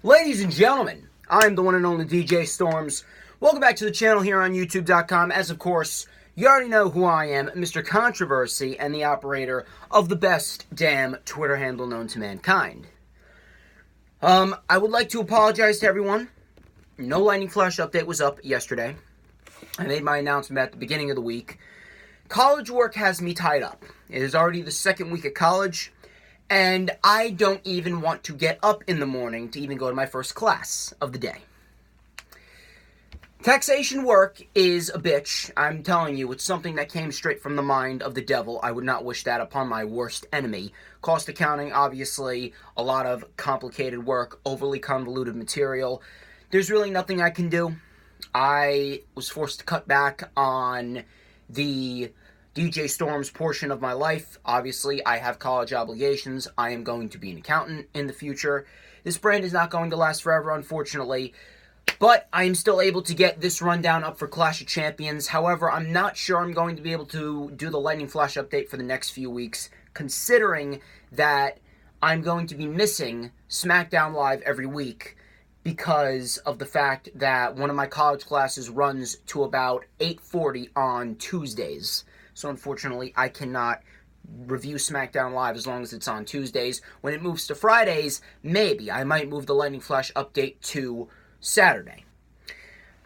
Ladies and gentlemen, I'm the one and only DJ Storms. Welcome back to the channel here on YouTube.com. As of course, you already know who I am, Mr. Controversy, and the operator of the best damn Twitter handle known to mankind. I would like to apologize to everyone. No Lightning Flash update was up yesterday. I made my announcement at the beginning of the week. College work has me tied up. It is already the second week of college, and I don't even want to get up in the morning to even go to my first class of the day. Taxation work is a bitch. I'm telling you, it's something that came straight from the mind of the devil. I would not wish that upon my worst enemy. Cost accounting, obviously, a lot of complicated work, overly convoluted material. There's really nothing I can do. I was forced to cut back on the DJ Storms portion of my life. Obviously, I have college obligations. I am going to be an accountant in the future. This brand is not going to last forever, unfortunately. But I am still able to get this rundown up for Clash of Champions. However, I'm not sure I'm going to be able to do the Lightning Flash update for the next few weeks, considering that I'm going to be missing SmackDown Live every week because of the fact that one of my college classes runs to about 8:40 on Tuesdays. So unfortunately, I cannot review SmackDown Live as long as it's on Tuesdays. When it moves to Fridays, maybe I might move the Lightning Flash update to Saturday.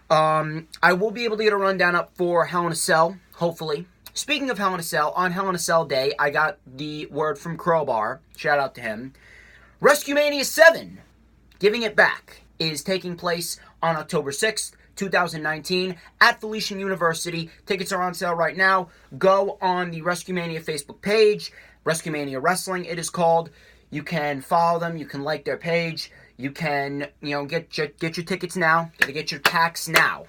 I will be able to get a rundown up for Hell in a Cell, hopefully. Speaking of Hell in a Cell, on Hell in a Cell Day, I got the word from Crowbar, shout out to him. WrestleMania 7, Giving It Back, is taking place on October 6th, 2019 at Felician University. Tickets are on sale right now. Go on the WrestleMania Facebook page, WrestleMania Wrestling it is called. You can follow them, you can like their page. You can, get your tickets now. Gotta get your packs now.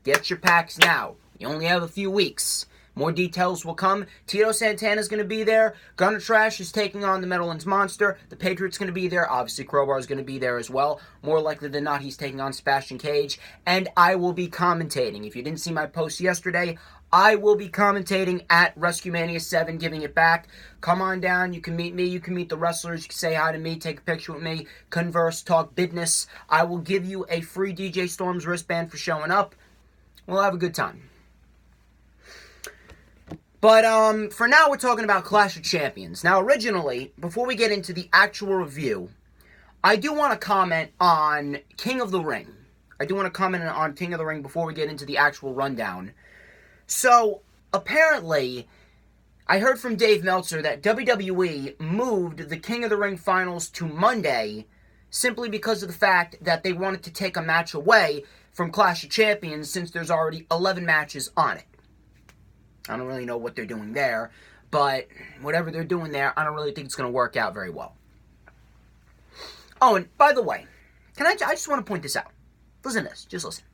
Get your packs now. You only have a few weeks. More details will come. Tito Santana's going to be there. Gunner Trash is taking on the Meadowlands Monster. The Patriot's going to be there. Obviously, Crowbar is going to be there as well. More likely than not, he's taking on Sebastian Cage. And I will be commentating. If you didn't see my post yesterday, I will be commentating at WrestleMania 7, Giving It Back. Come on down. You can meet me. You can meet the wrestlers. You can say hi to me. Take a picture with me. Converse. Talk business. I will give you a free DJ Storms wristband for showing up. We'll have a good time. But for now, we're talking about Clash of Champions. Now, originally, before we get into the actual review, I do want to comment on King of the Ring. I do want to comment on King of the Ring before we get into the actual rundown. So, apparently, I heard from Dave Meltzer that WWE moved the King of the Ring finals to Monday simply because of the fact that they wanted to take a match away from Clash of Champions since there's already 11 matches on it. I don't really know what they're doing there, but whatever they're doing there, I don't really think it's going to work out very well. Oh, and by the way, I just want to point this out. Listen to this. Just listen.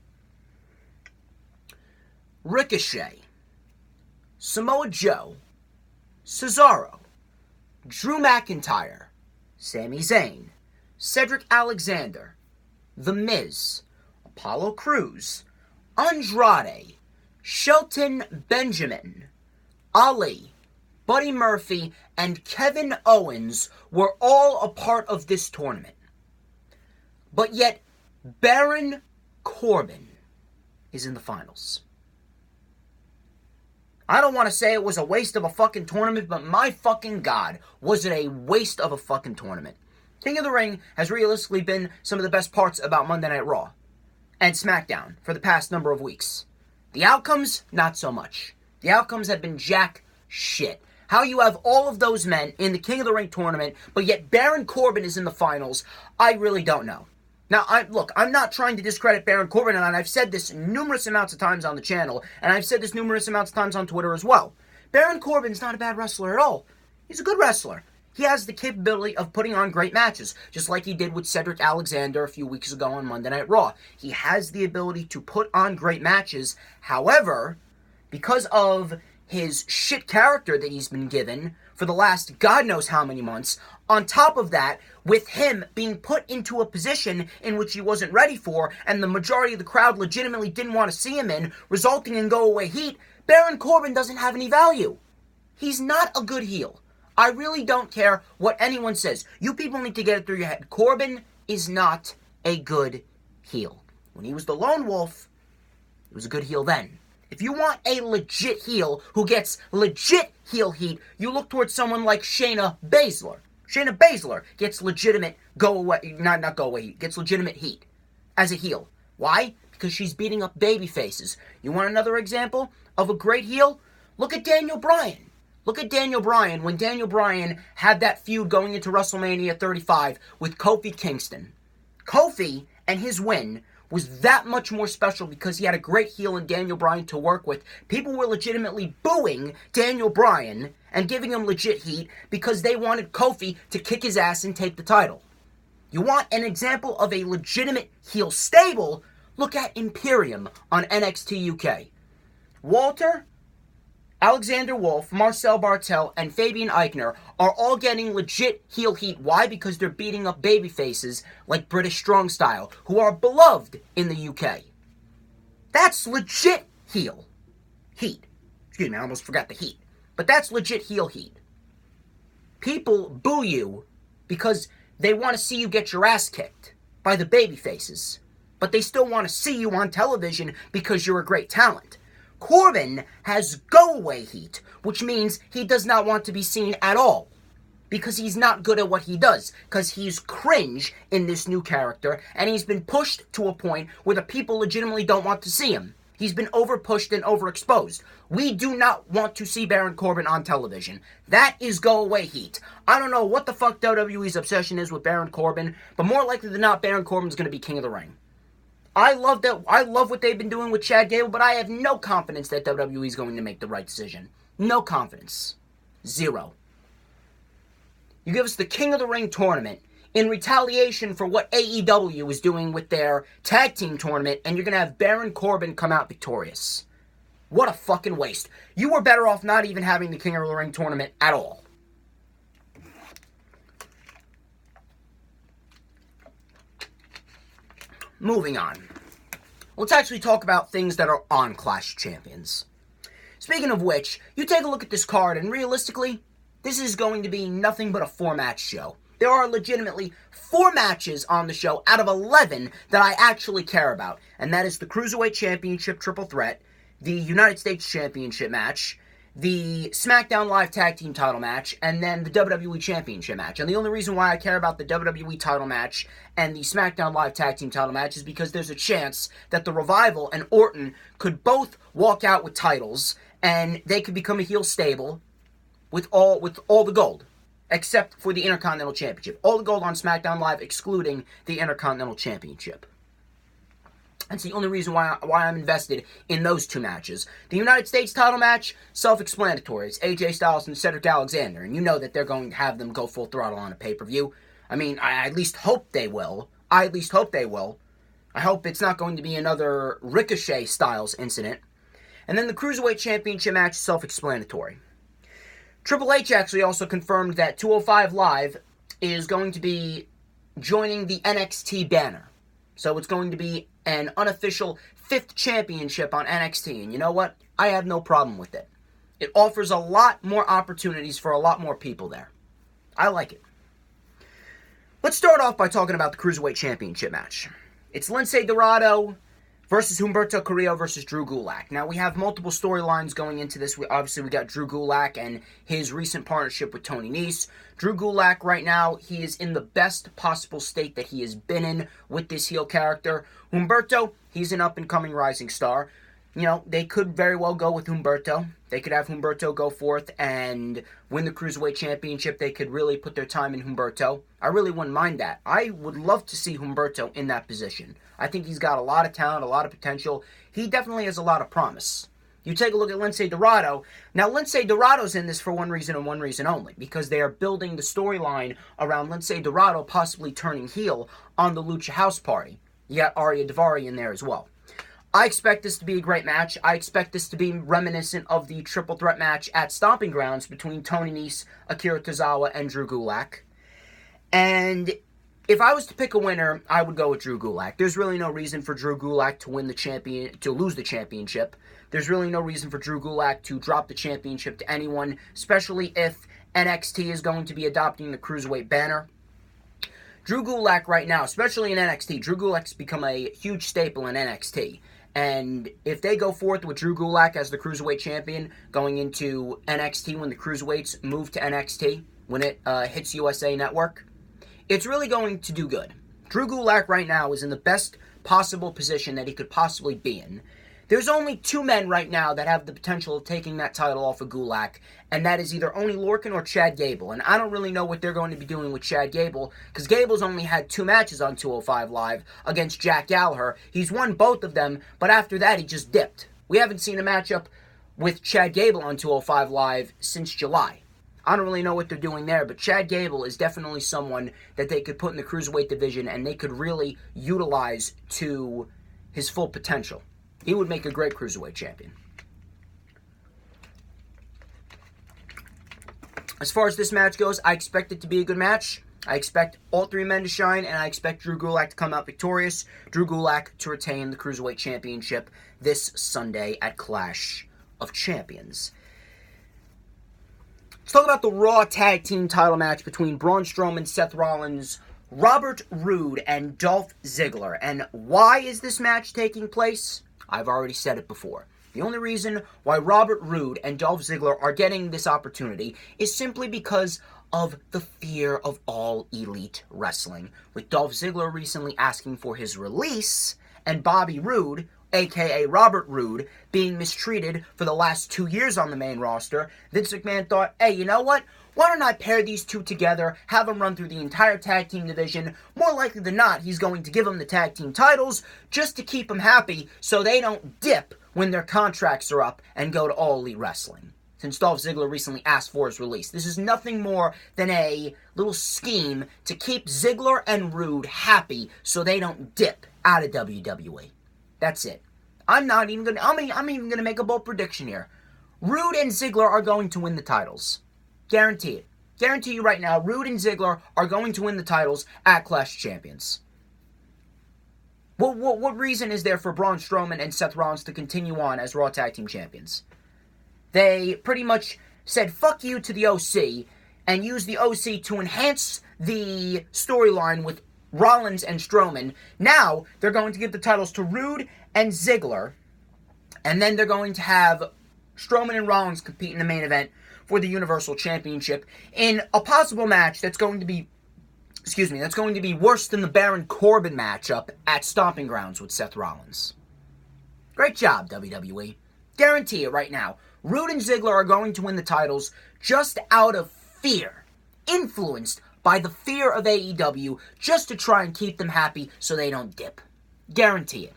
Ricochet, Samoa Joe, Cesaro, Drew McIntyre, Sami Zayn, Cedric Alexander, The Miz, Apollo Crews, Andrade, Shelton Benjamin, Ali, Buddy Murphy, and Kevin Owens were all a part of this tournament. But yet, Baron Corbin is in the finals. I don't want to say it was a waste of a fucking tournament, but my fucking God, was it a waste of a fucking tournament. King of the Ring has realistically been some of the best parts about Monday Night Raw and SmackDown for the past number of weeks. The outcomes, not so much. The outcomes have been jack shit. How you have all of those men in the King of the Ring tournament, but yet Baron Corbin is in the finals, I really don't know. Now, I'm not trying to discredit Baron Corbin, and I've said this numerous amounts of times on the channel, and I've said this numerous amounts of times on Twitter as well. Baron Corbin's not a bad wrestler at all. He's a good wrestler. He has the capability of putting on great matches, just like he did with Cedric Alexander a few weeks ago on Monday Night Raw. He has the ability to put on great matches. However, because of his shit character that he's been given for the last God knows how many months, on top of that, with him being put into a position in which he wasn't ready for, and the majority of the crowd legitimately didn't want to see him in, resulting in go-away heat, Baron Corbin doesn't have any value. He's not a good heel. I really don't care what anyone says. You people need to get it through your head. Corbin is not a good heel. When he was the lone wolf, he was a good heel then. If you want a legit heel who gets legit heel heat, you look towards someone like Shayna Baszler. Shayna Baszler gets legitimate gets legitimate heat as a heel. Why? Because she's beating up baby faces. You want another example of a great heel? Look at Daniel Bryan. Look at Daniel Bryan when Daniel Bryan had that feud going into WrestleMania 35 with Kofi Kingston. Kofi and his win was that much more special because he had a great heel in Daniel Bryan to work with. People were legitimately booing Daniel Bryan and giving him legit heat because they wanted Kofi to kick his ass and take the title. You want an example of a legitimate heel stable? Look at Imperium on NXT UK. Walter, Alexander Wolf, Marcel Bartel, and Fabian Eichner are all getting legit heel heat. Why? Because they're beating up baby faces like British Strong Style, who are beloved in the UK. That's legit heel heat. Excuse me, I almost forgot the heat. But that's legit heel heat. People boo you because they want to see you get your ass kicked by the baby faces. But they still want to see you on television because you're a great talent. Corbin has go-away heat, which means he does not want to be seen at all. Because he's not good at what he does. Because he's cringe in this new character, and he's been pushed to a point where the people legitimately don't want to see him. He's been overpushed and overexposed. We do not want to see Baron Corbin on television. That is go-away heat. I don't know what the fuck WWE's obsession is with Baron Corbin, but more likely than not, Baron Corbin's going to be King of the Ring. I love what they've been doing with Chad Gable, but I have no confidence that WWE is going to make the right decision. No confidence. Zero. You give us the King of the Ring tournament in retaliation for what AEW is doing with their tag team tournament, and you're going to have Baron Corbin come out victorious. What a fucking waste. You were better off not even having the King of the Ring tournament at all. Moving on. Let's actually talk about things that are on Clash of Champions. Speaking of which, you take a look at this card, and realistically, this is going to be nothing but a 4-match show. There are legitimately 4 matches on the show out of 11 that I actually care about. And that is the Cruiserweight Championship Triple Threat, the United States Championship match, the SmackDown Live Tag Team title match, and then the WWE Championship match. And the only reason why I care about the WWE title match and the SmackDown Live Tag Team title match is because there's a chance that the Revival and Orton could both walk out with titles, and they could become a heel stable with all the gold, except for the Intercontinental Championship. All the gold on SmackDown Live, excluding the Intercontinental Championship. That's the only reason why I'm invested in those 2 matches. The United States title match, self-explanatory. It's AJ Styles and Cedric Alexander, and you know that they're going to have them go full throttle on a pay-per-view. I mean, I at least hope they will. I hope it's not going to be another Ricochet Styles incident. And then the Cruiserweight Championship match, self-explanatory. Triple H actually also confirmed that 205 Live is going to be joining the NXT banner. So it's going to be an unofficial 5th championship on NXT. And you know what? I have no problem with it. It offers a lot more opportunities for a lot more people there. I like it. Let's start off by talking about the Cruiserweight Championship match. It's Lince Dorado versus Humberto Carrillo versus Drew Gulak. Now, we have multiple storylines going into this. We got Drew Gulak and his recent partnership with Tony Nese. Drew Gulak, right now, he is in the best possible state that he has been in with this heel character. Humberto, he's an up-and-coming rising star. You know, they could very well go with Humberto. They could have Humberto go forth and win the Cruiserweight Championship. They could really put their time in Humberto. I really wouldn't mind that. I would love to see Humberto in that position. I think he's got a lot of talent, a lot of potential. He definitely has a lot of promise. You take a look at Lince Dorado. Now, Lince Dorado's in this for one reason and one reason only, because they are building the storyline around Lince Dorado possibly turning heel on the Lucha House Party. You got Arya Daivari in there as well. I expect this to be a great match. I expect this to be reminiscent of the triple threat match at Stomping Grounds between Tony Nese, Akira Tozawa, and Drew Gulak. And if I was to pick a winner, I would go with Drew Gulak. There's really no reason for Drew Gulak to lose the championship. There's really no reason for Drew Gulak to drop the championship to anyone, especially if NXT is going to be adopting the Cruiserweight banner. Drew Gulak right now, especially in NXT, Drew Gulak's become a huge staple in NXT. And if they go forth with Drew Gulak as the Cruiserweight Champion going into NXT when the Cruiserweights move to NXT, when it hits USA Network, it's really going to do good. Drew Gulak right now is in the best possible position that he could possibly be in. There's only two men right now that have the potential of taking that title off of Gulak, and that is either Oney Lorcan or Chad Gable. And I don't really know what they're going to be doing with Chad Gable, because Gable's only had 2 matches on 205 Live against Jack Gallagher. He's won both of them, but after that he just dipped. We haven't seen a matchup with Chad Gable on 205 Live since July. I don't really know what they're doing there, but Chad Gable is definitely someone that they could put in the Cruiserweight division and they could really utilize to his full potential. He would make a great Cruiserweight champion. As far as this match goes, I expect it to be a good match. I expect all 3 men to shine, and I expect Drew Gulak to come out victorious. Drew Gulak to retain the Cruiserweight Championship this Sunday at Clash of Champions. Let's talk about the Raw Tag Team title match between Braun Strowman, Seth Rollins, Robert Roode, and Dolph Ziggler. And why is this match taking place? I've already said it before. The only reason why Robert Roode and Dolph Ziggler are getting this opportunity is simply because of the fear of All Elite Wrestling. With Dolph Ziggler recently asking for his release, and Bobby Roode, aka Robert Roode, being mistreated for the last 2 years on the main roster, Vince McMahon thought, hey, you know what? Why don't I pair these two together, have them run through the entire tag team division? More likely than not, he's going to give them the tag team titles just to keep them happy so they don't dip when their contracts are up and go to All Elite Wrestling. Since Dolph Ziggler recently asked for his release. This is nothing more than a little scheme to keep Ziggler and Roode happy so they don't dip out of WWE. That's it. I'm even gonna make a bold prediction here. Roode and Ziggler are going to win the titles. Guarantee it. Guarantee you right now, Roode and Ziggler are going to win the titles at Clash of Champions. What reason is there for Braun Strowman and Seth Rollins to continue on as Raw Tag Team Champions? They pretty much said fuck you to the OC and used the OC to enhance the storyline with Rollins and Strowman. Now they're going to give the titles to Roode and Ziggler, and then they're going to have Strowman and Rollins compete in the main event for the Universal Championship in a possible match that's going to be worse than the Baron Corbin matchup at Stomping Grounds with Seth Rollins. Great job, WWE. Guarantee it right now. Roode and Ziggler are going to win the titles just out of fear. Influenced by the fear of AEW, just to try and keep them happy so they don't dip. Guarantee it.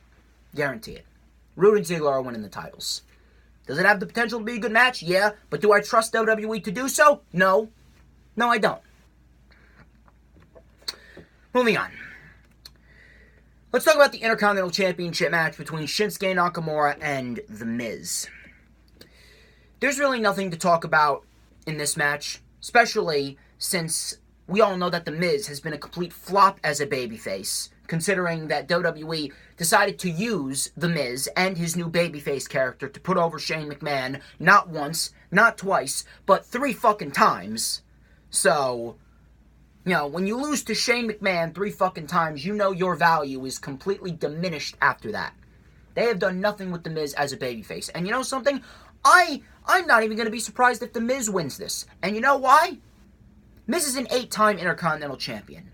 Guarantee it. Roode and Ziggler are winning the titles. Does it have the potential to be a good match? Yeah. But do I trust WWE to do so? No. No, I don't. Moving on. Let's talk about the Intercontinental Championship match between Shinsuke Nakamura and The Miz. There's really nothing to talk about in this match, especially since we all know that The Miz has been a complete flop as a babyface, considering that WWE decided to use The Miz and his new babyface character to put over Shane McMahon not once, not twice, but 3 fucking times. So, you know, when you lose to Shane McMahon 3 fucking times, you know your value is completely diminished after that. They have done nothing with The Miz as a babyface. And you know something? I'm not even going to be surprised if The Miz wins this. And you know why? Miz is an 8-time Intercontinental Champion.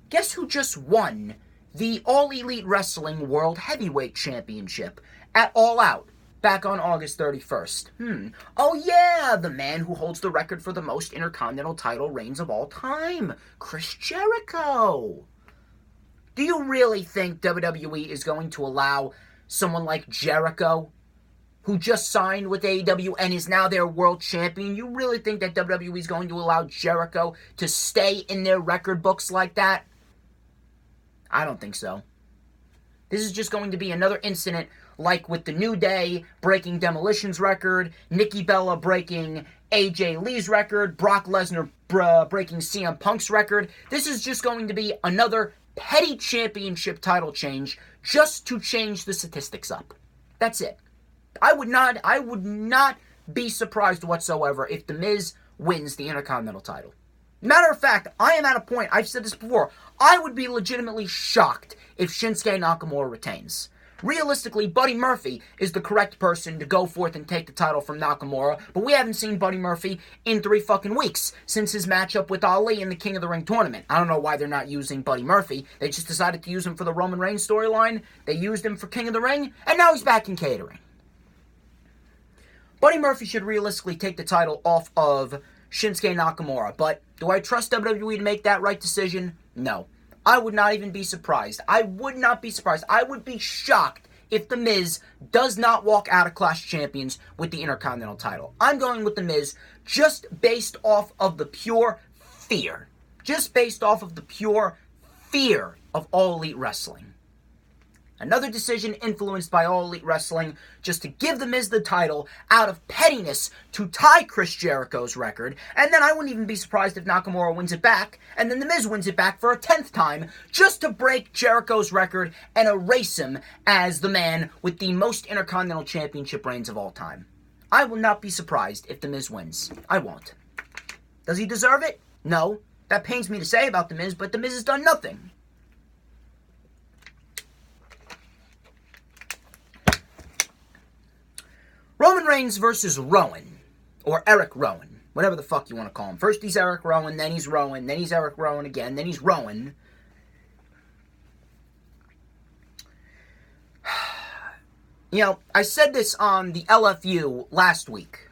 Guess who just won the All Elite Wrestling World Heavyweight Championship at All Out back on August 31st? Oh yeah, the man who holds the record for the most Intercontinental title reigns of all time, Chris Jericho. Do you really think WWE is going to allow someone like Jericho, who just signed with AEW and is now their world champion, you really think that WWE is going to allow Jericho to stay in their record books like that? I don't think so. This is just going to be another incident like with the New Day breaking Demolition's record, Nikki Bella breaking AJ Lee's record, Brock Lesnar breaking CM Punk's record. This is just going to be another petty championship title change just to change the statistics up. That's it. I would not be surprised whatsoever if The Miz wins the Intercontinental title. Matter of fact, I am at a point, I've said this before, I would be legitimately shocked if Shinsuke Nakamura retains. Realistically, Buddy Murphy is the correct person to go forth and take the title from Nakamura, but we haven't seen Buddy Murphy in 3 fucking weeks since his matchup with Ali in the King of the Ring tournament. I don't know why they're not using Buddy Murphy. They just decided to use him for the Roman Reigns storyline. They used him for King of the Ring, and now he's back in catering. Buddy Murphy should realistically take the title off of Shinsuke Nakamura, but do I trust WWE to make that right decision? No. I would not even be surprised. I would not be surprised. I would be shocked if The Miz does not walk out of Clash of Champions with the Intercontinental title. I'm going with The Miz just based off of the pure fear. Just based off of the pure fear of All Elite Wrestling. Another decision influenced by All Elite Wrestling just to give The Miz the title out of pettiness to tie Chris Jericho's record, and then I wouldn't even be surprised if Nakamura wins it back, and then The Miz wins it back for a 10th time, just to break Jericho's record and erase him as the man with the most Intercontinental Championship reigns of all time. I will not be surprised if The Miz wins. I won't. Does he deserve it? No. That pains me to say about The Miz, but The Miz has done nothing. Roman Reigns versus Rowan, or Eric Rowan, whatever the fuck you want to call him. First he's Eric Rowan, then he's Rowan, then he's Eric Rowan again, then he's Rowan. You know, I said this on the LFU last week.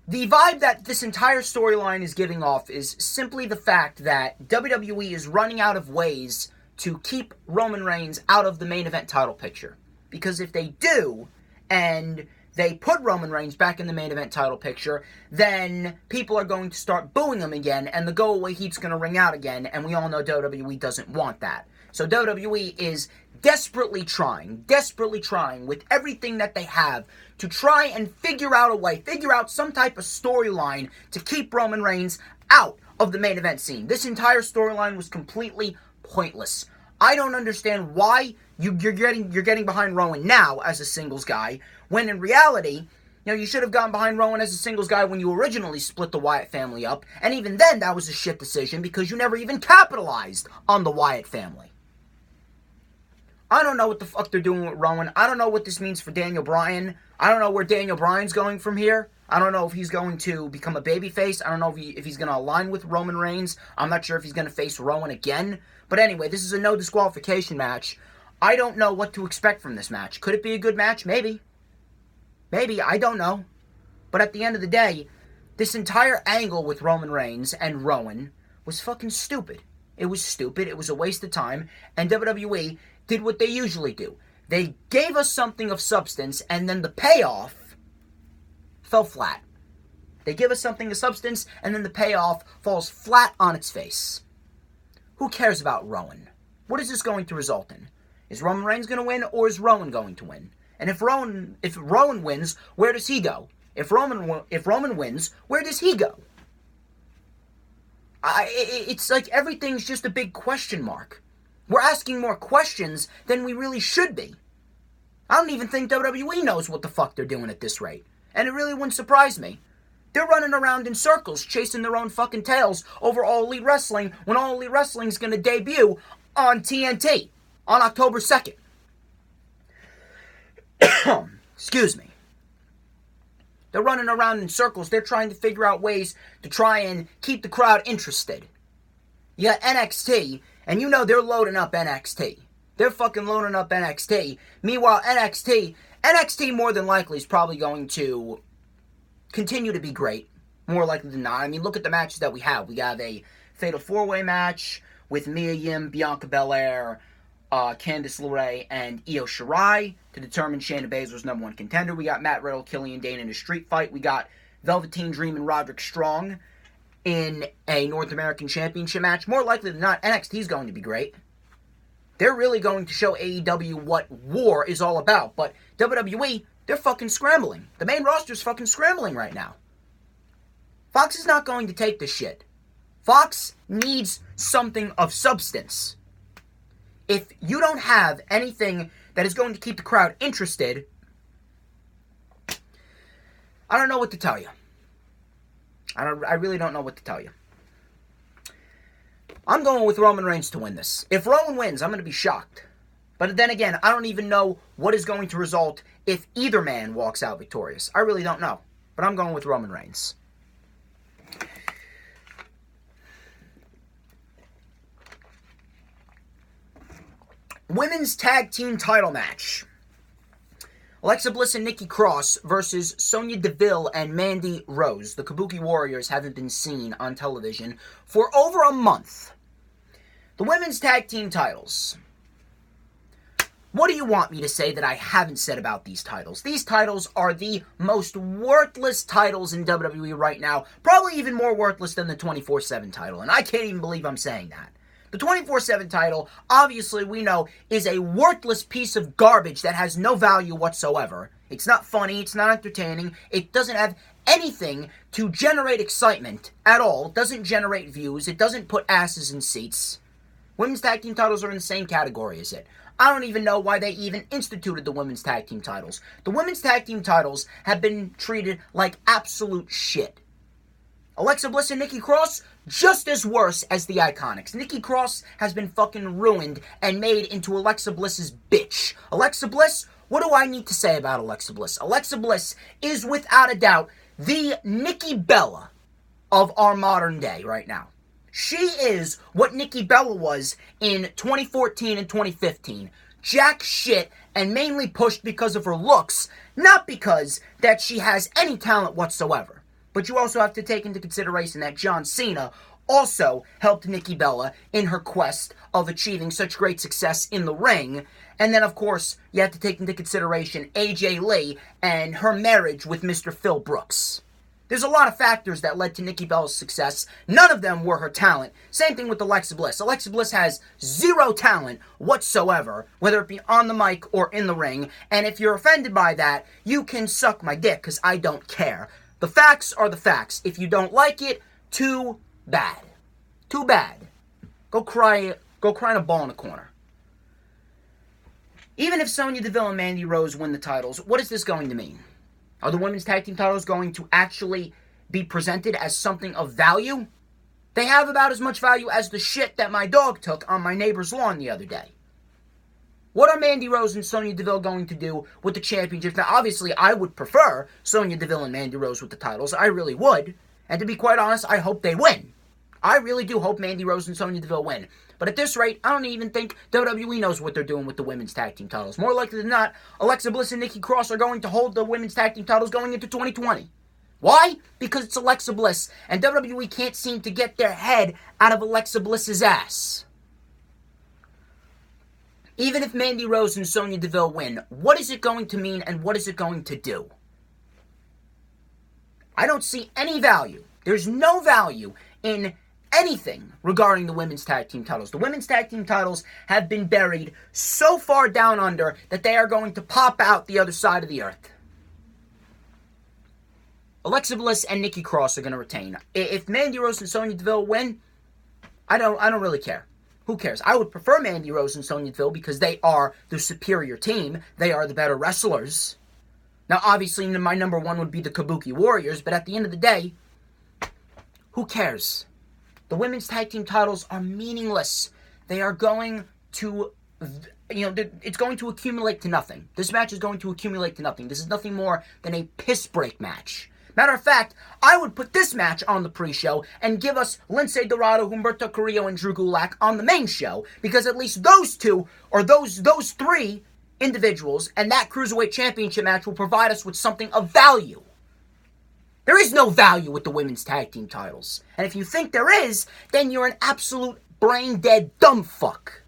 The vibe that this entire storyline is giving off is simply the fact that WWE is running out of ways to keep Roman Reigns out of the main event title picture. Because if they do, and they put Roman Reigns back in the main event title picture, then people are going to start booing him again, and the go-away heat's going to ring out again, and we all know WWE doesn't want that. So WWE is desperately trying with everything that they have to try and figure out a way, figure out some type of storyline to keep Roman Reigns out of the main event scene. This entire storyline was completely pointless. I don't understand why you're getting behind Rowan now as a singles guy, when in reality, you should have gone behind Rowan as a singles guy when you originally split the Wyatt family up, and even then that was a shit decision because you never even capitalized on the Wyatt family. I don't know what the fuck they're doing with Rowan. I don't know what this means for Daniel Bryan. I don't know where Daniel Bryan's going from here. I don't know if he's going to become a babyface. I don't know if he's going to align with Roman Reigns. I'm not sure if he's going to face Rowan again. But anyway, this is a no disqualification match. I don't know what to expect from this match. Could it be a good match? Maybe. Maybe. I don't know. But at the end of the day, this entire angle with Roman Reigns and Rowan was fucking stupid. It was stupid. It was a waste of time. And WWE did what they usually do. They gave us something of substance, and then the payoff fell flat. They give us something of substance, and then the payoff falls flat on its face. Who cares about Rowan? What is this going to result in? Is Roman Reigns going to win, or is Rowan going to win? And if Rowan wins, where does he go? If Roman wins, where does he go? It's like everything's just a big question mark. We're asking more questions than we really should be. I don't even think WWE knows what the fuck they're doing at this rate. And it really wouldn't surprise me. They're running around in circles, chasing their own fucking tails over All Elite Wrestling, when All Elite Wrestling's going to debut on TNT on October 2nd. Excuse me. They're running around in circles. They're trying to figure out ways to try and keep the crowd interested. You got NXT, and you know they're loading up NXT. They're fucking loading up NXT. Meanwhile, NXT more than likely is probably going to continue to be great. More likely than not. I mean, look at the matches that we have. We got a Fatal 4-Way match with Mia Yim, Bianca Belair, Candice LeRae, and Io Shirai to determine Shayna Baszler's #1 contender. We got Matt Riddle, Killian Dane in a street fight. We got Velveteen Dream and Roderick Strong in a North American Championship match. More likely than not, NXT is going to be great. They're really going to show AEW what war is all about. But WWE, they're fucking scrambling. The main roster's fucking scrambling right now. Fox is not going to take this shit. Fox needs something of substance. If you don't have anything that is going to keep the crowd interested, I don't know what to tell you. I really don't know what to tell you. I'm going with Roman Reigns to win this. If Roman wins, I'm going to be shocked. But then again, I don't even know what is going to result if either man walks out victorious. I really don't know. But I'm going with Roman Reigns. Women's Tag Team title match. Alexa Bliss and Nikki Cross versus Sonya Deville and Mandy Rose. The Kabuki Warriors haven't been seen on television for over a month. The Women's Tag Team titles. What do you want me to say that I haven't said about these titles? These titles are the most worthless titles in WWE right now. Probably even more worthless than the 24/7 title. And I can't even believe I'm saying that. The 24/7 title, obviously, we know, is a worthless piece of garbage that has no value whatsoever. It's not funny, it's not entertaining, it doesn't have anything to generate excitement at all. It doesn't generate views, it doesn't put asses in seats. Women's Tag Team titles are in the same category as it. I don't even know why they even instituted the Women's Tag Team titles. The Women's Tag Team titles have been treated like absolute shit. Alexa Bliss and Nikki Cross, just as worse as the Iconics. Nikki Cross has been fucking ruined and made into Alexa Bliss's bitch. Alexa Bliss, what do I need to say about Alexa Bliss? Alexa Bliss is without a doubt the Nikki Bella of our modern day right now. She is what Nikki Bella was in 2014 and 2015. Jack shit and mainly pushed because of her looks, not because that she has any talent whatsoever. But you also have to take into consideration that John Cena also helped Nikki Bella in her quest of achieving such great success in the ring. And then, of course, you have to take into consideration AJ Lee and her marriage with Mr. Phil Brooks. There's a lot of factors that led to Nikki Bella's success. None of them were her talent. Same thing with Alexa Bliss. Alexa Bliss has zero talent whatsoever, whether it be on the mic or in the ring. And if you're offended by that, you can suck my dick, because I don't care. The facts are the facts. If you don't like it, too bad. Too bad. Go cry in a ball in a corner. Even if Sonya Deville and Mandy Rose win the titles, what is this going to mean? Are the Women's Tag Team titles going to actually be presented as something of value? They have about as much value as the shit that my dog took on my neighbor's lawn the other day. What are Mandy Rose and Sonya Deville going to do with the championships? Now, obviously, I would prefer Sonya Deville and Mandy Rose with the titles. I really would. And to be quite honest, I hope they win. I really do hope Mandy Rose and Sonya Deville win. But at this rate, I don't even think WWE knows what they're doing with the Women's Tag Team titles. More likely than not, Alexa Bliss and Nikki Cross are going to hold the Women's Tag Team titles going into 2020. Why? Because it's Alexa Bliss, and WWE can't seem to get their head out of Alexa Bliss's ass. Even if Mandy Rose and Sonya Deville win, what is it going to mean and what is it going to do? I don't see any value. There's no value in anything regarding the Women's Tag Team titles. The Women's Tag Team titles have been buried so far down under that they are going to pop out the other side of the earth. Alexa Bliss and Nikki Cross are going to retain. If Mandy Rose and Sonya Deville win, I don't really care. Who cares? I would prefer Mandy Rose and Sonya Deville because they are the superior team. They are the better wrestlers. Now, obviously, my number one would be the Kabuki Warriors, but at the end of the day, who cares? The Women's Tag Team titles are meaningless. They are going to, it's going to accumulate to nothing. This match is going to accumulate to nothing. This is nothing more than a piss break match. Matter of fact, I would put this match on the pre-show and give us Lince Dorado, Humberto Carrillo, and Drew Gulak on the main show, because at least those two, or those three individuals, and that Cruiserweight Championship match will provide us with something of value. There is no value with the Women's Tag Team titles. And if you think there is, then you're an absolute brain-dead dumb fuck.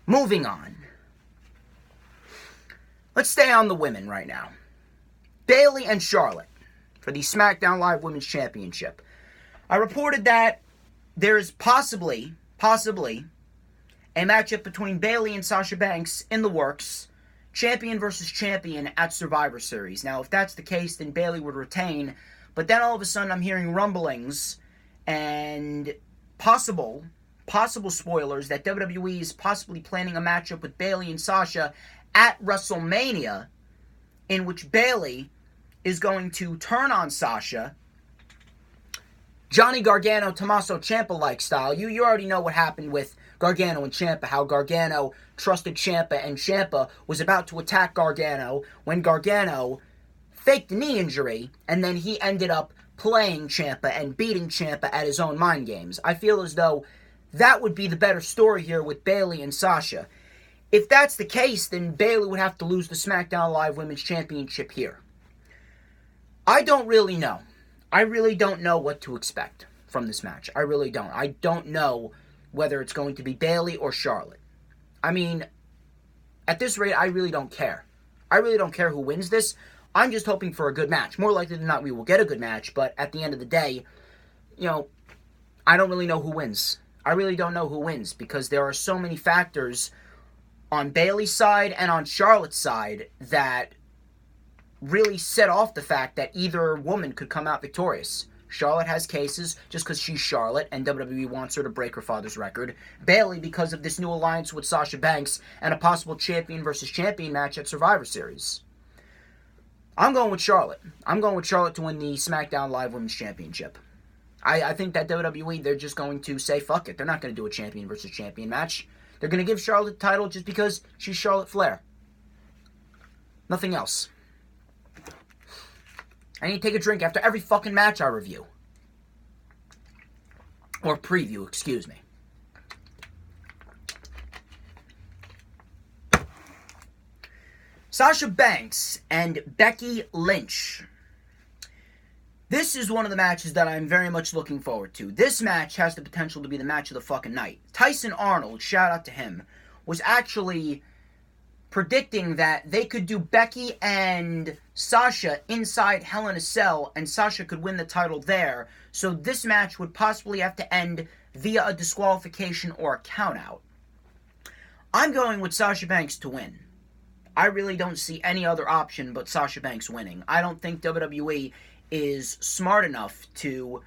Moving on. Let's stay on the women right now. Bayley and Charlotte for the SmackDown Live Women's Championship. I reported that there is possibly a matchup between Bayley and Sasha Banks in the works. Champion versus champion at Survivor Series. Now, if that's the case, then Bayley would retain. But then all of a sudden, I'm hearing rumblings and possible spoilers that WWE is possibly planning a matchup with Bayley and Sasha at WrestleMania, in which Bayley is going to turn on Sasha Johnny Gargano, Tommaso Ciampa-like style. You already know what happened with Gargano and Ciampa, how Gargano trusted Ciampa, and Ciampa was about to attack Gargano when Gargano faked a knee injury, and then he ended up playing Ciampa and beating Ciampa at his own mind games. I feel as though that would be the better story here with Bayley and Sasha. If that's the case, then Bayley would have to lose the SmackDown Live Women's Championship here. I don't really know. I really don't know what to expect from this match. I really don't. I don't know whether it's going to be Bayley or Charlotte. I mean, at this rate, I really don't care. I really don't care who wins this. I'm just hoping for a good match. More likely than not, we will get a good match, but at the end of the day, I don't really know who wins. I really don't know who wins because there are so many factors on Bayley's side and on Charlotte's side that really set off the fact that either woman could come out victorious. Charlotte has cases just because she's Charlotte and WWE wants her to break her father's record. Bayley because of this new alliance with Sasha Banks and a possible champion versus champion match at Survivor Series. I'm going with Charlotte. I'm going with Charlotte to win the SmackDown Live Women's Championship. I think that WWE, they're just going to say, fuck it. They're not going to do a champion versus champion match. They're going to give Charlotte the title just because she's Charlotte Flair. Nothing else. I need to take a drink after every fucking match I review. Or preview, excuse me. Sasha Banks and Becky Lynch. This is one of the matches that I'm very much looking forward to. This match has the potential to be the match of the fucking night. Tyson Arnold, shout out to him, was actually predicting that they could do Becky and Sasha inside Hell in a Cell, and Sasha could win the title there. So this match would possibly have to end via a disqualification or a countout. I'm going with Sasha Banks to win. I really don't see any other option but Sasha Banks winning. I don't think WWE is smart enough to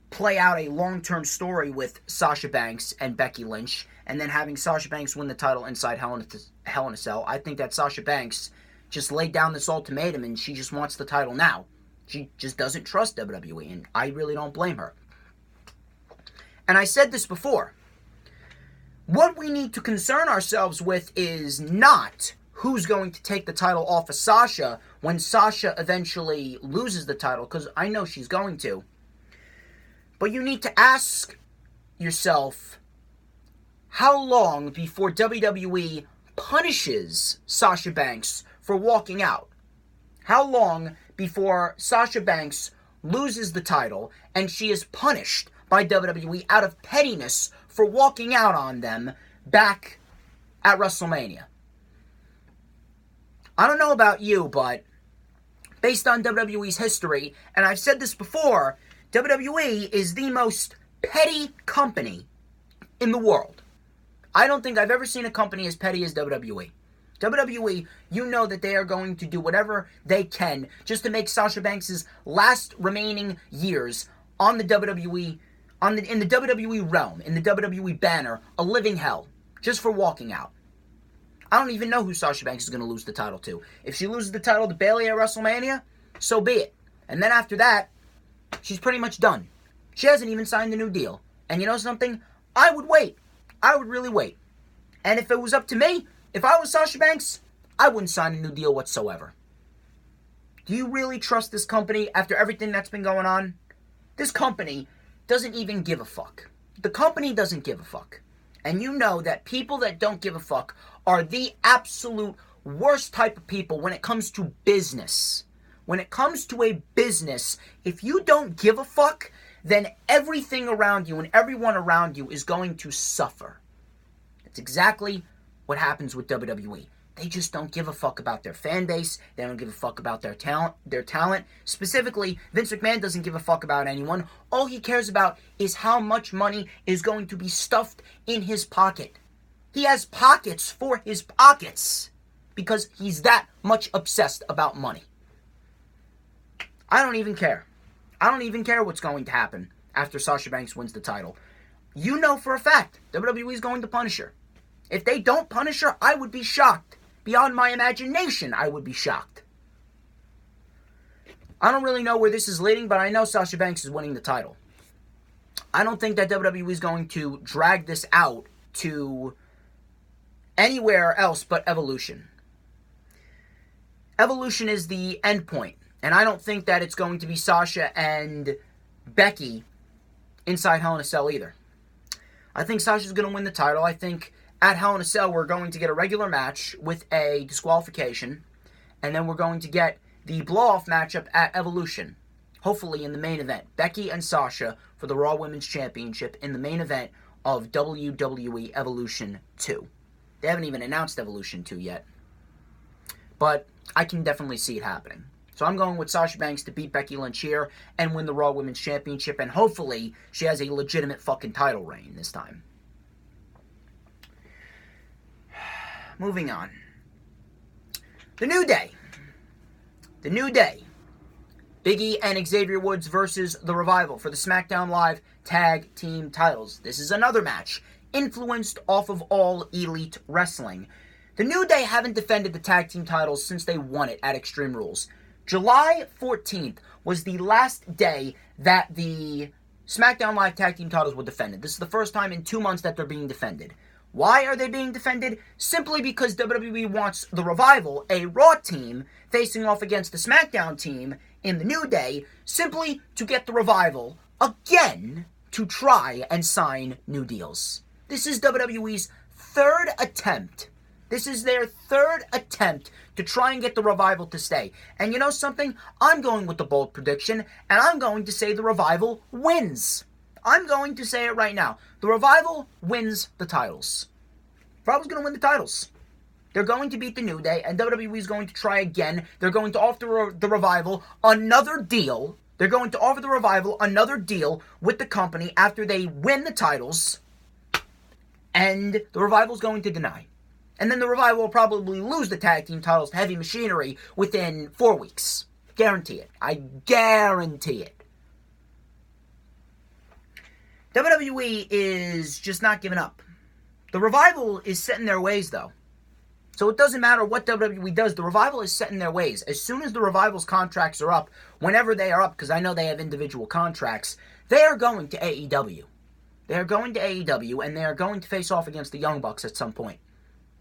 play out a long-term story with Sasha Banks and Becky Lynch and then having Sasha Banks win the title inside Hell in a Cell. I think that Sasha Banks just laid down this ultimatum and she just wants the title now. She just doesn't trust WWE, and I really don't blame her. And I said this before. What we need to concern ourselves with is not who's going to take the title off of Sasha when Sasha eventually loses the title, because I know she's going to. But you need to ask yourself, how long before WWE punishes Sasha Banks for walking out? How long before Sasha Banks loses the title and she is punished by WWE out of pettiness for walking out on them back at WrestleMania? I don't know about you, but based on WWE's history, and I've said this before, WWE is the most petty company in the world. I don't think I've ever seen a company as petty as WWE. WWE, you know that they are going to do whatever they can just to make Sasha Banks' last remaining years on the WWE, in the WWE realm, in the WWE banner, a living hell, just for walking out. I don't even know who Sasha Banks is going to lose the title to. If she loses the title to Bayley at WrestleMania, so be it. And then after that, she's pretty much done. She hasn't even signed the new deal. And you know something? I would wait. I would really wait. And if it was up to me, if I was Sasha Banks, I wouldn't sign a new deal whatsoever. Do you really trust this company after everything that's been going on? This company doesn't even give a fuck. The company doesn't give a fuck. And you know that people that don't give a fuck are the absolute worst type of people when it comes to business. When it comes to a business, if you don't give a fuck, then everything around you and everyone around you is going to suffer. That's exactly what happens with WWE. They just don't give a fuck about their fan base. They don't give a fuck about their talent. Specifically, Vince McMahon doesn't give a fuck about anyone. All he cares about is how much money is going to be stuffed in his pocket. He has pockets for his pockets because he's that much obsessed about money. I don't even care. I don't even care what's going to happen after Sasha Banks wins the title. You know for a fact WWE is going to punish her. If they don't punish her, I would be shocked. Beyond my imagination, I would be shocked. I don't really know where this is leading, but I know Sasha Banks is winning the title. I don't think that WWE is going to drag this out to anywhere else but Evolution. Evolution is the end point, and I don't think that it's going to be Sasha and Becky inside Hell in a Cell either. I think Sasha's going to win the title. I think at Hell in a Cell we're going to get a regular match with a disqualification, and then we're going to get the blow-off matchup at Evolution, hopefully in the main event. Becky and Sasha for the Raw Women's Championship in the main event of WWE Evolution 2. They haven't even announced Evolution 2 yet, but I can definitely see it happening. So I'm going with Sasha Banks to beat Becky Lynch here and win the Raw Women's Championship, and hopefully she has a legitimate fucking title reign this time. Moving on. The New Day. The New Day. Big E and Xavier Woods versus The Revival for the SmackDown Live Tag Team titles. This is another match influenced off of All Elite Wrestling. The New Day haven't defended the tag team titles since they won it at Extreme Rules. July 14th was the last day that the SmackDown Live Tag Team titles were defended. This is the first time in 2 months that they're being defended. Why are they being defended? Simply because WWE wants The Revival, a Raw team, facing off against the SmackDown team in the New Day, simply to get The Revival, again, to try and sign new deals. This is WWE's third attempt. This is their third attempt to try and get The Revival to stay. And you know something? I'm going with the bold prediction, and I'm going to say The Revival wins. I'm going to say it right now. The Revival wins the titles. Revival's going to win the titles. They're going to beat the New Day, and WWE is going to try again. They're going to offer the Revival another deal. They're going to offer the Revival another deal with the company after they win the titles, and the Revival's going to deny. And then the Revival will probably lose the tag team titles to Heavy Machinery within 4 weeks. Guarantee it. I guarantee it. WWE is just not giving up. The Revival is set in their ways, though. So it doesn't matter what WWE does. The Revival is set in their ways. As soon as the Revival's contracts are up, whenever they are up, because I know they have individual contracts, they are going to AEW. They are going to AEW, and they are going to face off against the Young Bucks at some point.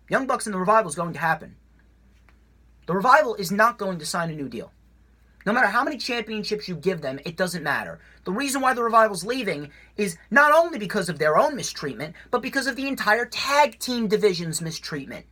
Young Bucks and the Revival is going to happen. The Revival is not going to sign a new deal. No matter how many championships you give them, it doesn't matter. The reason why the Revival's leaving is not only because of their own mistreatment, but because of the entire tag team division's mistreatment.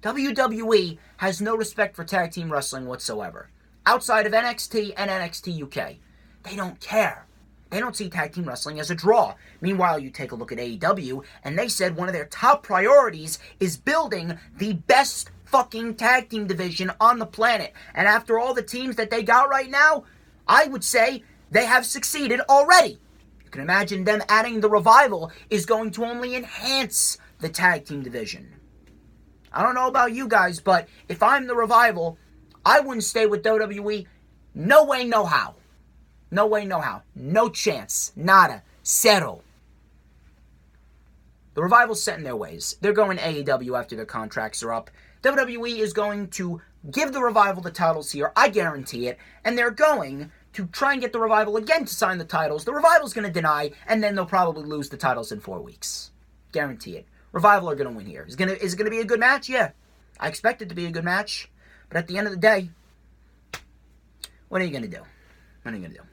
WWE has no respect for tag team wrestling whatsoever. Outside of NXT and NXT UK, they don't care. They don't see tag team wrestling as a draw. Meanwhile, you take a look at AEW, and they said one of their top priorities is building the best fucking tag team division on the planet. And after all the teams that they got right now, I would say they have succeeded already. You can imagine them adding the Revival is going to only enhance the tag team division. I don't know about you guys, but if I'm the Revival, I wouldn't stay with WWE. No way, no how. No way, no how. No chance. Nada. Zero. The Revival's set in their ways. They're going to AEW after their contracts are up. WWE is going to give the Revival the titles here. I guarantee it. And they're going to try and get the Revival again to sign the titles. The Revival's going to deny, and then they'll probably lose the titles in 4 weeks. Guarantee it. Revival are going to win here. Is it going to be a good match? Yeah. I expect it to be a good match. But at the end of the day, what are you going to do? What are you going to do?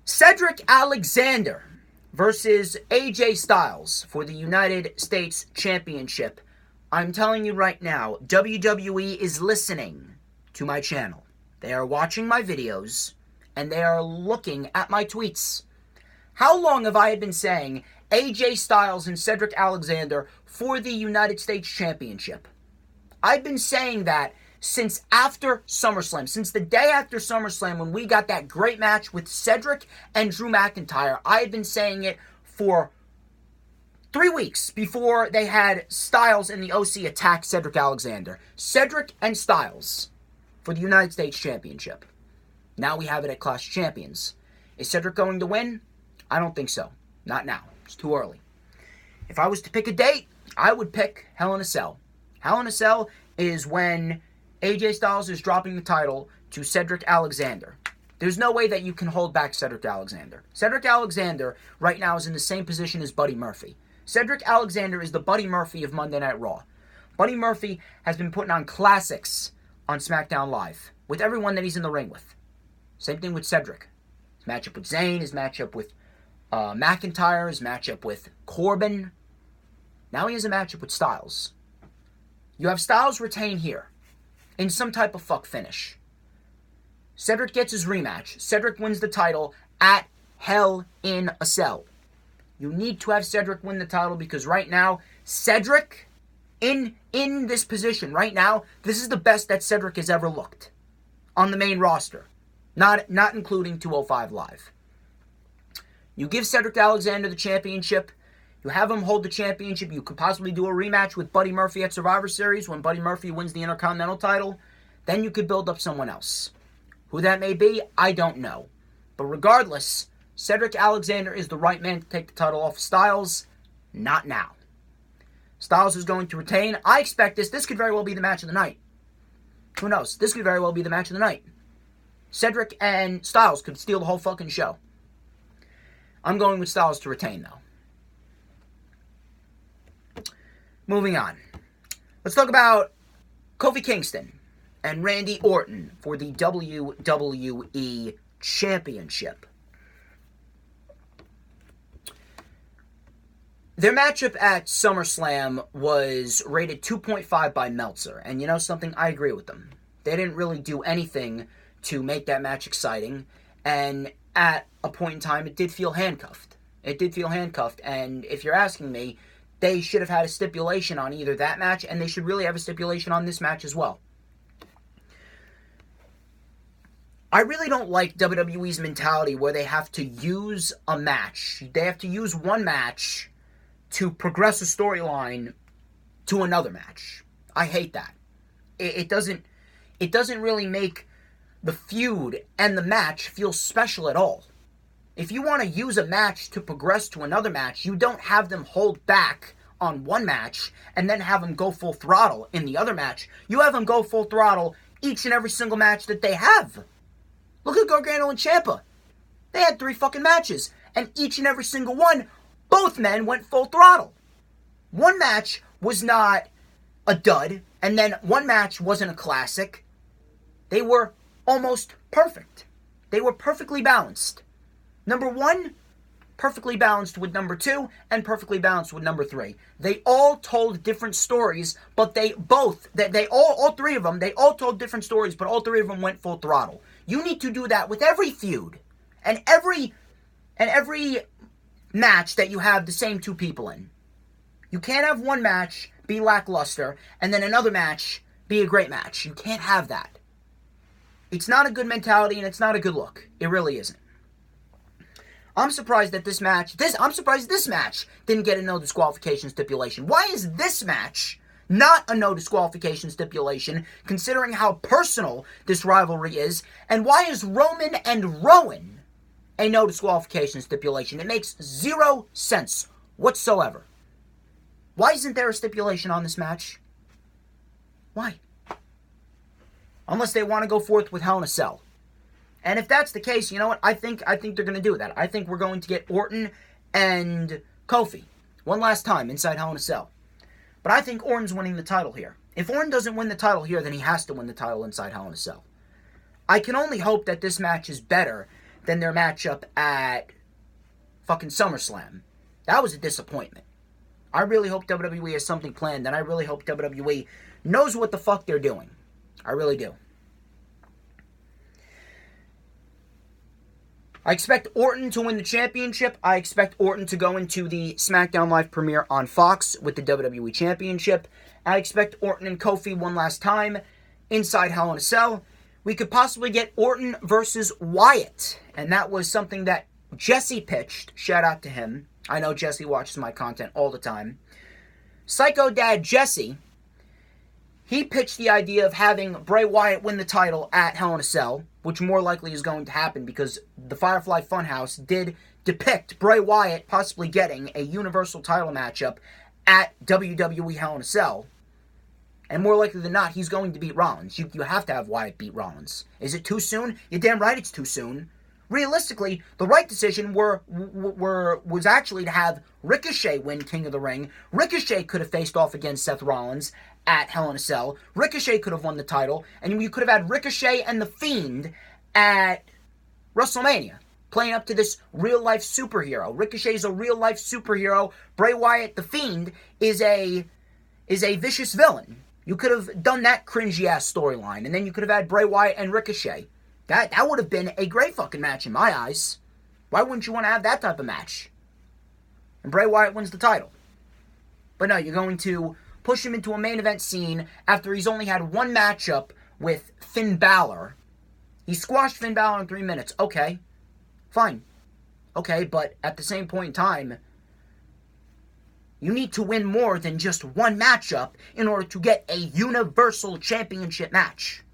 Cedric Alexander versus AJ Styles for the United States Championship. I'm telling you right now, WWE is listening to my channel. They are watching my videos, and they are looking at my tweets. How long have I been saying AJ Styles and Cedric Alexander for the United States Championship? I've been saying that since after SummerSlam, since the day after SummerSlam when we got that great match with Cedric and Drew McIntyre. I had been saying it for 3 weeks before they had Styles and the OC attack Cedric Alexander. Cedric and Styles for the United States Championship. Now we have it at Clash of Champions. Is Cedric going to win? I don't think so. Not now. It's too early. If I was to pick a date, I would pick Hell in a Cell. Hell in a Cell is when AJ Styles is dropping the title to Cedric Alexander. There's no way that you can hold back Cedric Alexander. Cedric Alexander right now is in the same position as Buddy Murphy. Cedric Alexander is the Buddy Murphy of Monday Night Raw. Buddy Murphy has been putting on classics on SmackDown Live with everyone that he's in the ring with. Same thing with Cedric. His matchup with Zayn, his matchup with McIntyre, his matchup with Corbin. Now he has a matchup with Styles. You have Styles retain here in some type of fuck finish. Cedric gets his rematch. Cedric wins the title at Hell in a Cell. You need to have Cedric win the title because right now, Cedric, in this position right now, this is the best that Cedric has ever looked on the main roster. Not including 205 Live. You give Cedric Alexander the championship. You have him hold the championship. You could possibly do a rematch with Buddy Murphy at Survivor Series when Buddy Murphy wins the Intercontinental title. Then you could build up someone else. Who that may be, I don't know. But regardless, Cedric Alexander is the right man to take the title off of Styles. Not now. Styles is going to retain. I expect this. This could very well be the match of the night. Who knows? This could very well be the match of the night. Cedric and Styles could steal the whole fucking show. I'm going with Styles to retain, though. Moving on. Let's talk about Kofi Kingston and Randy Orton for the WWE Championship. Their matchup at SummerSlam was rated 2.5 by Meltzer. And you know something? I agree with them. They didn't really do anything to make that match exciting. And at a point in time, it did feel handcuffed. And if you're asking me, they should have had a stipulation on either that match, and they should really have a stipulation on this match as well. I really don't like WWE's mentality where they have to use a match. They have to use one match to progress a storyline to another match. I hate that. It doesn't really make the feud and the match feel special at all. If you want to use a match to progress to another match, you don't have them hold back on one match and then have them go full throttle in the other match. You have them go full throttle each and every single match that they have. Look at Gargano and Ciampa. They had 3 fucking matches, and each and every single one, both men went full throttle. One match was not a dud, and then one match wasn't a classic. They were almost perfect. They were perfectly balanced. Number 1, perfectly balanced with number 2, and perfectly balanced with number 3. They all told different stories, but all 3 of them, they all told different stories, but all 3 of them went full throttle. You need to do that with every feud, and every match that you have the same 2 people in. You can't have one match be lackluster, and then another match be a great match. You can't have that. It's not a good mentality, and it's not a good look. It really isn't. I'm surprised that this match didn't get a no disqualification stipulation. Why is this match not a no disqualification stipulation, considering how personal this rivalry is? And why is Roman and Rowan a no disqualification stipulation? It makes 0 sense whatsoever. Why isn't there a stipulation on this match? Why? Unless they want to go forth with Hell in a Cell. And if that's the case, you know what? I think they're going to do that. I think we're going to get Orton and Kofi one last time inside Hell in a Cell. But I think Orton's winning the title here. If Orton doesn't win the title here, then he has to win the title inside Hell in a Cell. I can only hope that this match is better than their matchup at fucking SummerSlam. That was a disappointment. I really hope WWE has something planned, and I really hope WWE knows what the fuck they're doing. I really do. I expect Orton to win the championship. I expect Orton to go into the SmackDown Live premiere on Fox with the WWE Championship. I expect Orton and Kofi one last time inside Hell in a Cell. We could possibly get Orton versus Wyatt. And that was something that Jesse pitched. Shout out to him. I know Jesse watches my content all the time. Psycho Dad Jesse, he pitched the idea of having Bray Wyatt win the title at Hell in a Cell, which more likely is going to happen because the Firefly Funhouse did depict Bray Wyatt possibly getting a Universal title matchup at WWE Hell in a Cell. And more likely than not, he's going to beat Rollins. You have to have Wyatt beat Rollins. Is it too soon? You're damn right it's too soon. Realistically, the right decision was actually to have Ricochet win King of the Ring. Ricochet could have faced off against Seth Rollins at Hell in a Cell. Ricochet could have won the title. And you could have had Ricochet and The Fiend at WrestleMania, playing up to this real-life superhero. Ricochet's a real-life superhero. Bray Wyatt, The Fiend, is a vicious villain. You could have done that cringy-ass storyline, and then you could have had Bray Wyatt and Ricochet. That would have been a great fucking match in my eyes. Why wouldn't you want to have that type of match? And Bray Wyatt wins the title. But no, you're going to push him into a main event scene after he's only had one matchup with Finn Balor. He squashed Finn Balor in 3 minutes. Okay, fine. Okay, but at the same point in time, you need to win more than just one matchup in order to get a Universal Championship match.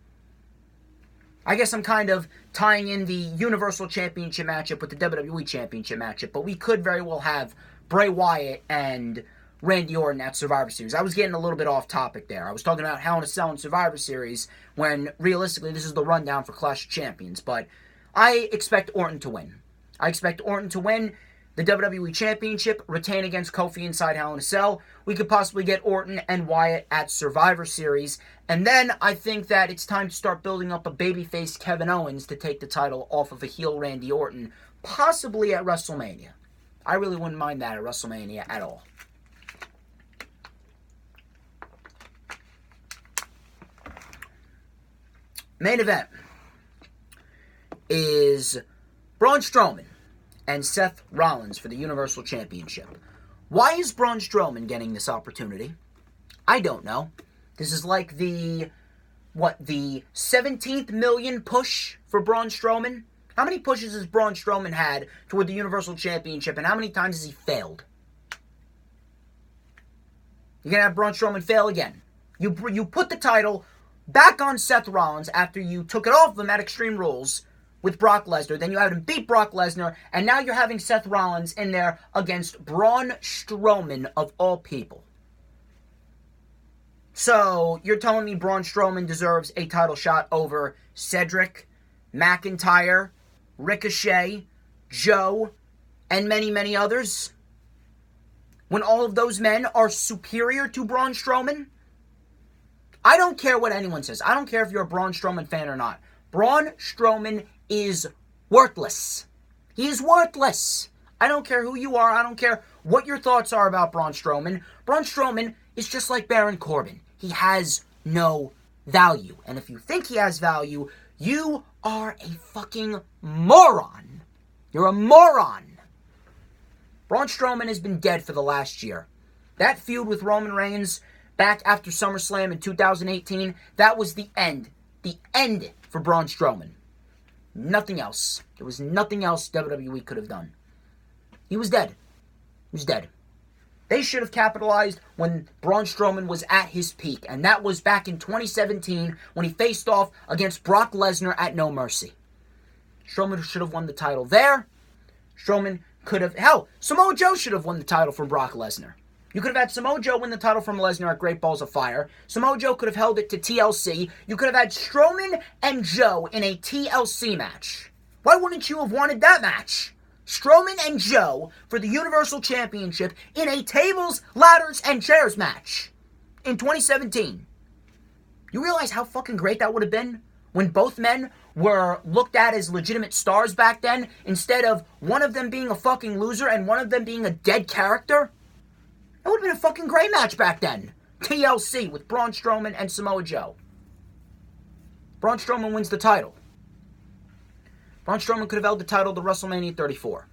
I guess I'm kind of tying in the Universal Championship matchup with the WWE Championship matchup, but we could very well have Bray Wyatt and Randy Orton at Survivor Series. I was getting a little bit off topic there. I was talking about Hell in a Cell and Survivor Series when, realistically, this is the rundown for Clash of Champions, but I expect Orton to win. I expect Orton to win the WWE Championship, retain against Kofi inside Hell in a Cell. We could possibly get Orton and Wyatt at Survivor Series. And then I think that it's time to start building up a babyface Kevin Owens to take the title off of a heel Randy Orton, possibly at WrestleMania. I really wouldn't mind that at WrestleMania at all. Main event is Braun Strowman and Seth Rollins for the Universal Championship. Why is Braun Strowman getting this opportunity? I don't know. This is like the 17th million push for Braun Strowman? How many pushes has Braun Strowman had toward the Universal Championship, and how many times has he failed? You're going to have Braun Strowman fail again. You put the title back on Seth Rollins after you took it off of him at Extreme Rules with Brock Lesnar. Then you had him beat Brock Lesnar, and now you're having Seth Rollins in there against Braun Strowman of all people. So, you're telling me Braun Strowman deserves a title shot over Cedric, McIntyre, Ricochet, Joe, and many, many others? When all of those men are superior to Braun Strowman? I don't care what anyone says. I don't care if you're a Braun Strowman fan or not. Braun Strowman is worthless. He is worthless. I don't care who you are. I don't care what your thoughts are about Braun Strowman. Braun Strowman is just like Baron Corbin. He has no value. And if you think he has value, you are a fucking moron. You're a moron. Braun Strowman has been dead for the last year. That feud with Roman Reigns back after SummerSlam in 2018, that was the end. The end for Braun Strowman. Nothing else. There was nothing else WWE could have done. He was dead. He was dead. They should have capitalized when Braun Strowman was at his peak, and that was back in 2017 when he faced off against Brock Lesnar at No Mercy. Strowman should have won the title there. Strowman could have... Hell, Samoa Joe should have won the title from Brock Lesnar. You could have had Samoa Joe win the title from Lesnar at Great Balls of Fire. Samoa Joe could have held it to TLC. You could have had Strowman and Joe in a TLC match. Why wouldn't you have wanted that match? Strowman and Joe for the Universal Championship in a tables, ladders, and chairs match in 2017. You realize how fucking great that would have been? When both men were looked at as legitimate stars back then, instead of one of them being a fucking loser and one of them being a dead character? That would have been a fucking great match back then. TLC with Braun Strowman and Samoa Joe. Braun Strowman wins the title. Braun Strowman could have held the title to WrestleMania 34.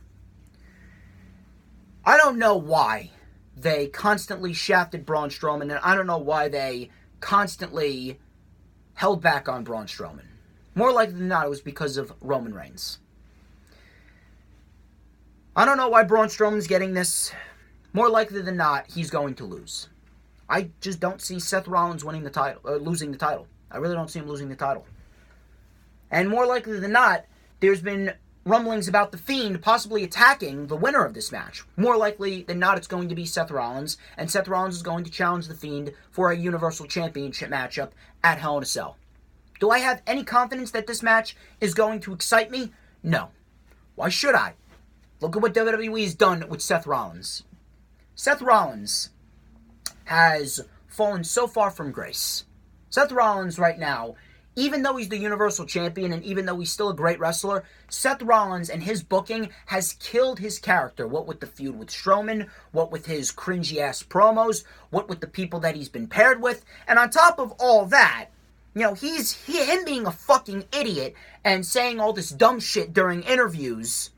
I don't know why they constantly shafted Braun Strowman, and I don't know why they constantly held back on Braun Strowman. More likely than not, it was because of Roman Reigns. I don't know why Braun Strowman's getting this. More likely than not, he's going to lose. I just don't see Seth Rollins winning the title, or losing the title. I really don't see him losing the title. And more likely than not, there's been rumblings about The Fiend possibly attacking the winner of this match. More likely than not, it's going to be Seth Rollins, and Seth Rollins is going to challenge The Fiend for a Universal Championship matchup at Hell in a Cell. Do I have any confidence that this match is going to excite me? No. Why should I? Look at what WWE has done with Seth Rollins. Seth Rollins has fallen so far from grace. Seth Rollins right now, even though he's the Universal Champion and even though he's still a great wrestler, Seth Rollins and his booking has killed his character. What with the feud with Strowman, what with his cringy-ass promos, what with the people that he's been paired with. And on top of all that, you know, him being a fucking idiot and saying all this dumb shit during interviews,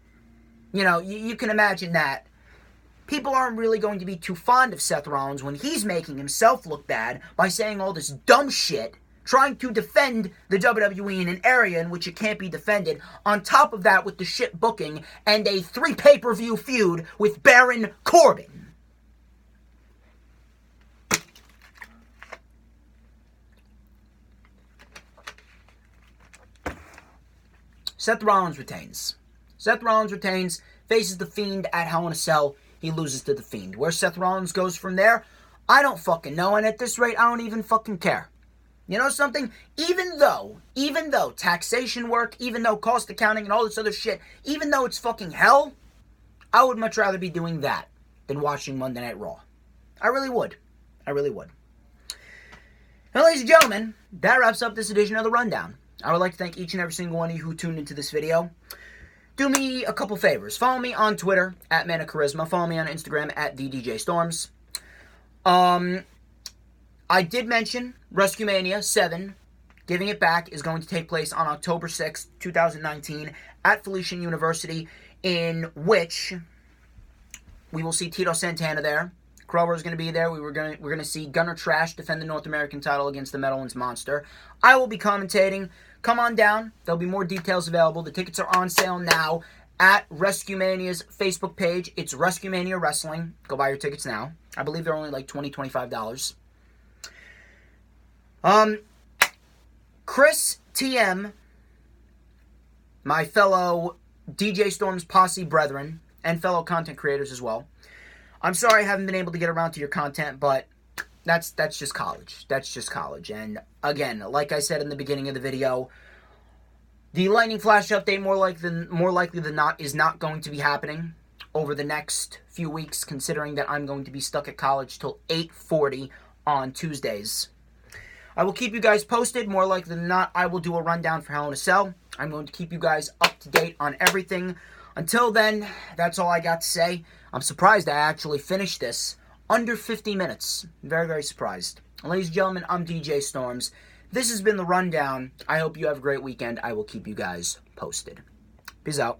you know, you can imagine that people aren't really going to be too fond of Seth Rollins when he's making himself look bad by saying all this dumb shit, trying to defend the WWE in an area in which it can't be defended. On top of that, with the shit booking and a 3 pay-per-view feud with Baron Corbin. Seth Rollins retains. Seth Rollins retains, faces The Fiend at Hell in a Cell. He loses to The Fiend. Where Seth Rollins goes from there, I don't fucking know, and at this rate, I don't even fucking care. You know something? Even though taxation work, even though cost accounting and all this other shit, even though it's fucking hell, I would much rather be doing that than watching Monday Night Raw. I really would. I really would. Now, ladies and gentlemen, that wraps up this edition of The Rundown. I would like to thank each and every single one of you who tuned into this video. Do me a couple favors. Follow me on Twitter, at Man of Charisma. Follow me on Instagram, at TheDJStorms. I did mention WrestleMania 7, Giving It Back, is going to take place on October 6th, 2019, at Felician University, in which we will see Tito Santana there. Crowbar is going to be there. We're going to see Gunner Trash defend the North American title against the Meadowlands Monster. I will be commentating. Come on down. There'll be more details available. The tickets are on sale now at Rescue Mania's Facebook page. It's Rescue Mania Wrestling. Go buy your tickets now. I believe they're only like $20, $25. Chris TM, my fellow DJ Storms posse brethren, and fellow content creators as well. I'm sorry I haven't been able to get around to your content, but that's just college. That's just college. And again, like I said in the beginning of the video, the Lightning Flash update more likely than not is not going to be happening over the next few weeks, considering that I'm going to be stuck at college till 8:40 on Tuesdays. I will keep you guys posted. More likely than not, I will do a rundown for Hell in a Cell. I'm going to keep you guys up to date on everything. Until then, that's all I got to say. I'm surprised I actually finished this under 50 minutes. Very, very surprised. Ladies and gentlemen, I'm DJ Storms. This has been The Rundown. I hope you have a great weekend. I will keep you guys posted. Peace out.